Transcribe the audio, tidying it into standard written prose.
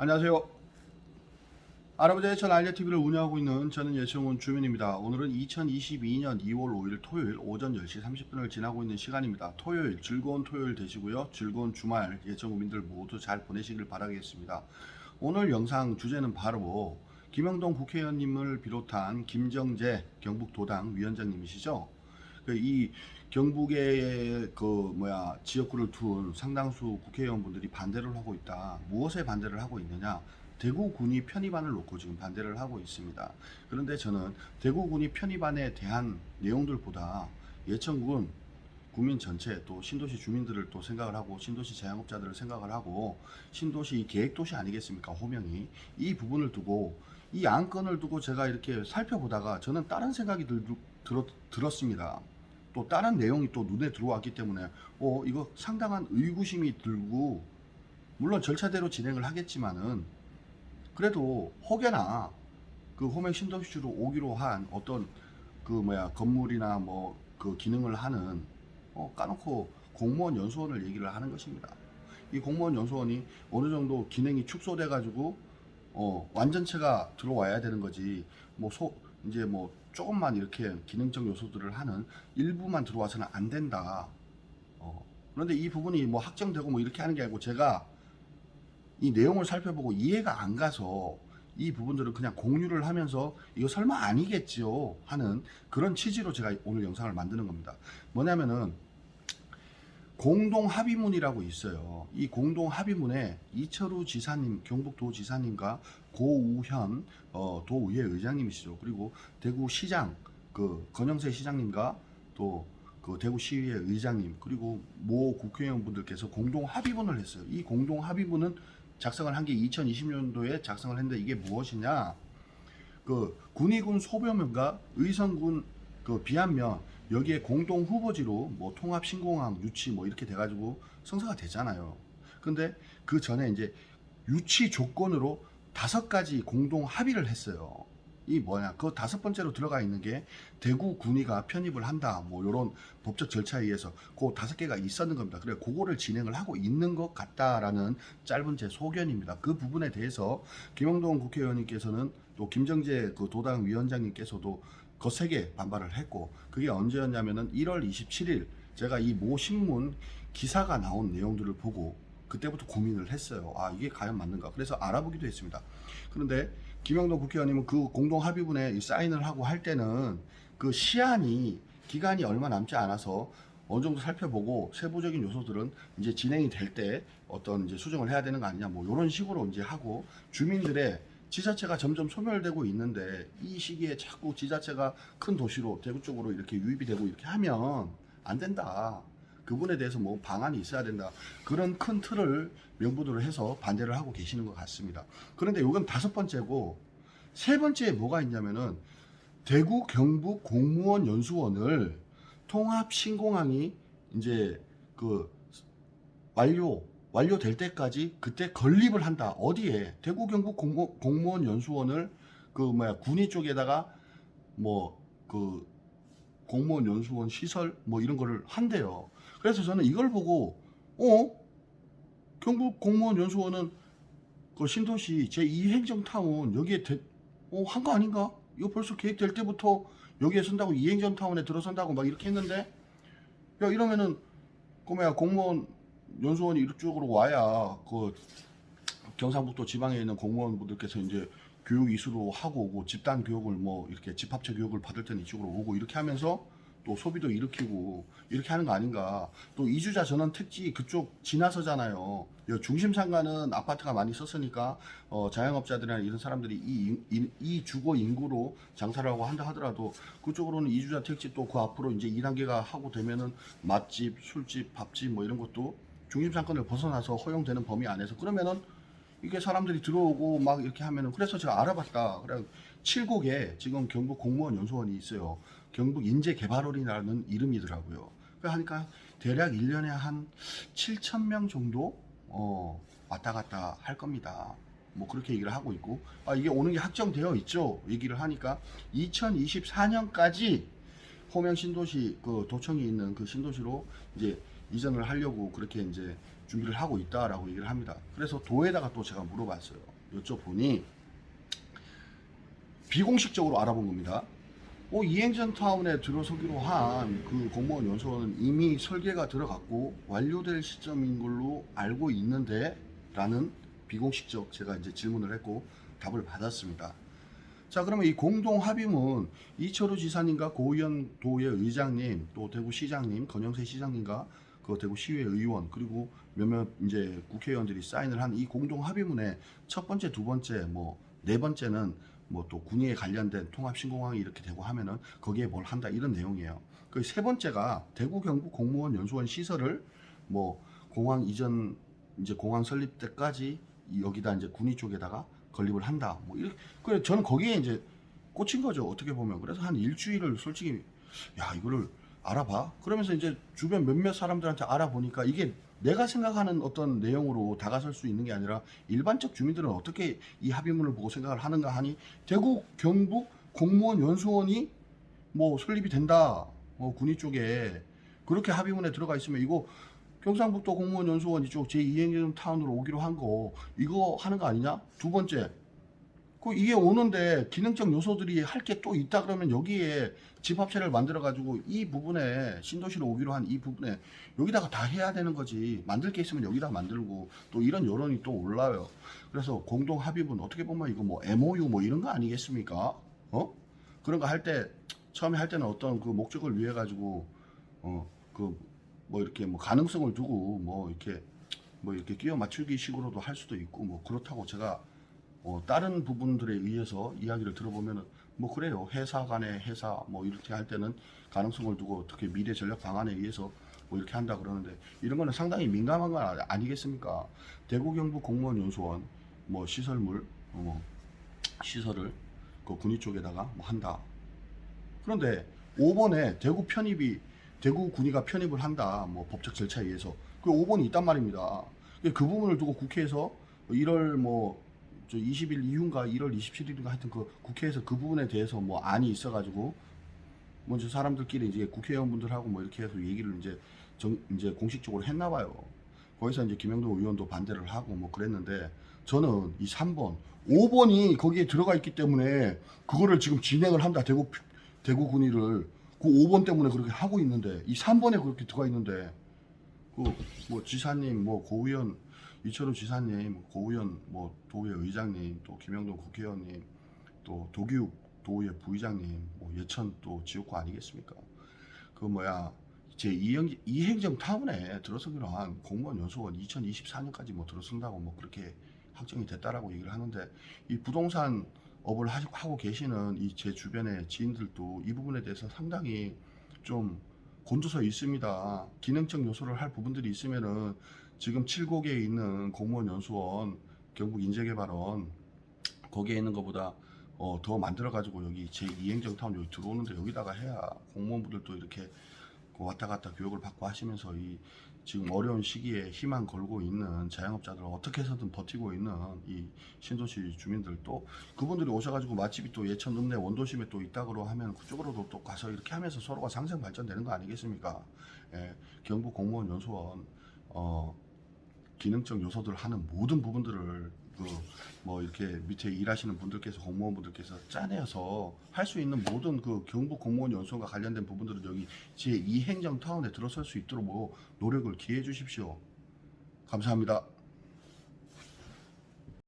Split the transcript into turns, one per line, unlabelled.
안녕하세요. 할아버지의 전 알려TV를 운영하고 있는 저는 예청훈 주민입니다. 오늘은 2022년 2월 5일 토요일 오전 10시 30분을 지나고 있는 시간입니다. 토요일 즐거운 토요일 되시고요. 즐거운 주말 예청국민들 모두 잘 보내시길 바라겠습니다. 오늘 영상 주제는 바로 김영동 국회의원님을 비롯한 김정재 경북도당 위원장님이시죠. 이 경북의 지역구를 둔 상당수 국회의원분들이 반대를 하고 있다. 무엇에 반대를 하고 있느냐? 대구군이 편입안을 놓고 지금 반대를 하고 있습니다. 그런데 저는 대구군이 편입안에 대한 내용들보다 예천군 국민 전체 또 신도시 주민들을 또 생각을 하고 신도시 자영업자들을 생각을 하고 신도시 계획도시 아니겠습니까? 호명이 이 부분을 두고 이 안건을 두고 제가 이렇게 살펴보다가 저는 다른 생각이 들었습니다. 또 다른 내용이 또 눈에 들어왔기 때문에 이거 상당한 의구심이 들고 물론 절차대로 진행을 하겠지만은 그래도 혹여나 그 호명 신도시로 오기로 한 어떤 건물이나 그 기능을 하는 까놓고 공무원 연수원을 얘기를 하는 것입니다. 이 공무원 연수원이 어느 정도 기능이 축소돼 가지고 완전체가 들어와야 되는 거지 이제 조금만 이렇게 기능적 요소들을 하는 일부만 들어와서는 안 된다. 그런데 이 부분이 확정되고 이렇게 하는 게 아니고 제가 이 내용을 살펴보고 이해가 안 가서 이 부분들을 그냥 공유를 하면서 이거 설마 아니겠지요 하는 그런 취지로 제가 오늘 영상을 만드는 겁니다. 뭐냐면은 공동합의문이라고 있어요. 이 공동합의문에 이철우 지사님, 경북도지사님과 고우현 도의회 의장님이시죠. 그리고 대구시장 권영세 시장님과 또 그 대구시의회 의장님 그리고 모 국회의원분들께서 공동합의문을 했어요. 이 공동합의문은 작성을 한 게 2020년도에 작성을 했는데 이게 무엇이냐? 군의군 소묘면과 의성군 비안면 여기에 공동 후보지로 통합 신공항 유치 이렇게 돼가지고 성사가 되잖아요. 근데 그 전에 이제 유치 조건으로 5가지 공동 합의를 했어요. 이 뭐냐? 그 5번째로 들어가 있는 게 대구 군의가 편입을 한다. 요런 법적 절차에 의해서 그 5개가 있었는 겁니다. 그래 그거를 진행을 하고 있는 것 같다라는 짧은 제 소견입니다. 그 부분에 대해서 김영동 국회의원님께서는 또 김정재 도당 위원장님께서도 거세게 반발을 했고 그게 언제였냐면은 1월 27일 제가 이 모 신문 기사가 나온 내용들을 보고 그때부터 고민을 했어요. 이게 과연 맞는가? 그래서 알아보기도 했습니다. 그런데 김영동 국회의원님은 그 공동합의문에 사인을 하고 할 때는 그 기간이 얼마 남지 않아서 어느 정도 살펴보고 세부적인 요소들은 이제 진행이 될 때 어떤 이제 수정을 해야 되는 거 아니냐 이런 식으로 이제 하고 주민들의 지자체가 점점 소멸되고 있는데 이 시기에 자꾸 지자체가 큰 도시로 대구 쪽으로 이렇게 유입이 되고 이렇게 하면 안 된다. 그분에 대해서 방안이 있어야 된다. 그런 큰 틀을 명분으로 해서 반대를 하고 계시는 것 같습니다. 그런데 이건 5번째고 3번째에 뭐가 있냐면은 대구 경북 공무원 연수원을 통합 신공항이 이제 완료될 때까지 그때 건립을 한다. 어디에? 대구 경북 공무원 연수원을 군위 쪽에다가 공무원 연수원 시설 이런 거를 한대요. 그래서 저는 이걸 보고 경북 공무원 연수원은 신도시 제2행정타운 여기에 한 거 아닌가? 이거 벌써 계획될 때부터 여기에 선다고 2행정타운에 들어선다고 이렇게 했는데 이러면은 공무원 연수원이 이쪽으로 와야 경상북도 지방에 있는 공무원분들께서 이제 교육 이수로 하고 오고 집단 교육을 이렇게 집합체 교육을 받을 때는 이쪽으로 오고 이렇게 하면서 또 소비도 일으키고 이렇게 하는 거 아닌가. 또 이주자 전원 택지 그쪽 지나서잖아요. 중심 상가는 아파트가 많이 썼으니까 자영업자들이나 이런 사람들이 이 주거 인구로 장사를 하고 한다 하더라도 그쪽으로는 이주자 택지 또 그 앞으로 이제 2단계가 하고 되면은 맛집, 술집, 밥집 이런 것도 중심 상권을 벗어나서 허용되는 범위 안에서 그러면은 이게 사람들이 들어오고 이렇게 하면은 그래서 제가 알아봤다. 그래 7곡에 지금 경북 공무원 연수원이 있어요. 경북 인재개발원이라는 이름이더라고요. 그러니까 대략 1년에 한 7,000명 정도 왔다 갔다 할 겁니다. 그렇게 얘기를 하고 있고 이게 오는 게 확정되어 있죠. 얘기를 하니까 2024년까지 호명 신도시 도청이 있는 그 신도시로 이제 이전을 하려고 그렇게 이제 준비를 하고 있다라고 얘기를 합니다. 그래서 도에다가 또 제가 물어봤어요. 여쭤보니 비공식적으로 알아본 겁니다. 이행전 타운에 들어서기로 한 그 공무원 연수원은 이미 설계가 들어갔고 완료될 시점인 걸로 알고 있는데 라는 비공식적 제가 이제 질문을 했고 답을 받았습니다. 자, 그러면 이 공동 합의문 이철우 지사님과 고의원 도의 의장님, 또 대구시장님, 권영세 시장님과 그 대구시의회 의원 그리고 몇몇 이제 국회의원들이 사인을 한 이 공동 합의문에 첫 번째, 두 번째, 뭐 네 번째는 뭐 또 군의에 관련된 통합 신공항이 이렇게 되고 하면은 거기에 뭘 한다 이런 내용이에요. 그 세 번째가 대구 경북 공무원 연수원 시설을 뭐 공항 이전 이제 공항 설립 때까지 여기다 이제 군의 쪽에다가 건립을 한다. 뭐 이렇게 그래 저는 거기에 이제 꽂힌 거죠. 어떻게 보면. 그래서 한 일주일을 솔직히 야 이거를 알아봐. 그러면서 이제 주변 몇몇 사람들한테 알아보니까 이게 내가 생각하는 어떤 내용으로 다가설 수 있는 게 아니라 일반적 주민들은 어떻게 이 합의문을 보고 생각을 하는가 하니 대구 경북 공무원 연수원이 뭐 설립이 된다. 군의 쪽에 그렇게 합의문에 들어가 있으면 이거 경상북도 공무원 연수원 이쪽 제2행정 타운으로 오기로 한 거 이거 하는 거 아니냐? 두 번째 이게 오는데 기능적 요소들이 할 게 또 있다 그러면 여기에 집합체를 만들어 가지고 이 부분에 신도시로 오기로 한 이 부분에 여기다가 다 해야 되는 거지. 만들 게 있으면 여기다 만들고 또 이런 여론이 또 올라요. 그래서 공동 합의문 어떻게 보면 이거 뭐 MOU 뭐 이런 거 아니겠습니까? 그런 거 할 때 처음에 할 때는 어떤 그 목적을 위해 가지고 그 뭐 이렇게 뭐 가능성을 두고 뭐 이렇게 끼워 맞추기 식으로도 할 수도 있고 뭐 그렇다고 제가 다른 부분들에 의해서 이야기를 들어보면은 뭐 그래요. 회사 간의 회사 뭐 이렇게 할 때는 가능성을 두고 어떻게 미래 전략 방안에 의해서 뭐 이렇게 한다 그러는데 이런 거는 상당히 민감한 거 아니겠습니까? 대구 경북 공무원 연수원 뭐 시설물 시설을 그 군위 쪽에다가 뭐 한다. 그런데 5번에 대구 군위가 편입을 한다. 뭐 법적 절차에 의해서 그 5번이 있단 말입니다. 그 부분을 두고 국회에서 1월 뭐 20일 이후인가 1월 27일인가 하여튼 그 국회에서 그 부분에 대해서 뭐 안이 있어가지고 먼저 사람들끼리 이제 국회의원분들하고 뭐 이렇게 해서 얘기를 이제 공식적으로 했나 봐요. 거기서 이제 김영도 의원도 반대를 하고 뭐 그랬는데 저는 이 3번, 5번이 거기에 들어가 있기 때문에 그거를 지금 진행을 한다. 대구 군의를 그 5번 때문에 그렇게 하고 있는데 이 3번에 그렇게 들어가 있는데 그 뭐 지사님 뭐 고의원 이철우 지사님, 고의원, 뭐 도의회 의장님, 또 김영동 국회의원님, 또 도교육 도의회 부의장님, 뭐 예천 또 지역구 아니겠습니까? 그 뭐야 제 2행정 타운에 들어서기로 한 공무원 연수원 2024년까지 뭐 들어선다고 뭐 그렇게 확정이 됐다라고 얘기를 하는데 이 부동산 업을 하고 계시는 이 제 주변의 지인들도 이 부분에 대해서 상당히 좀 곤두서 있습니다. 기능적 요소를 할 부분들이 있으면은 지금 7곡에 있는 공무원 연수원 경북 인재개발원 거기에 있는 것보다 더 만들어 가지고 여기 제2행정 타운 여기 들어오는데 여기다가 해야 공무원분들도 이렇게 왔다 갔다 교육을 받고 하시면서 이 지금 어려운 시기에 희망 걸고 있는 자영업자들 어떻게 해서든 버티고 있는 이 신도시 주민들 또 그분들이 오셔가지고 맛집이 또 예천 읍내 원도심에 또 있다고 하면 그쪽으로도 또 가서 이렇게 하면서 서로가 상생 발전되는 거 아니겠습니까? 경북 공무원 연수원 기능적 요소들 하는 모든 부분들을 뭐 이렇게 밑에 일하시는 분들께서 공무원분들께서 짜내서 할 수 있는 모든 그 경북 공무원 연수원과 관련된 부분들은 여기 제2행정 타운에 들어설 수 있도록 뭐 노력을 기해 주십시오. 감사합니다.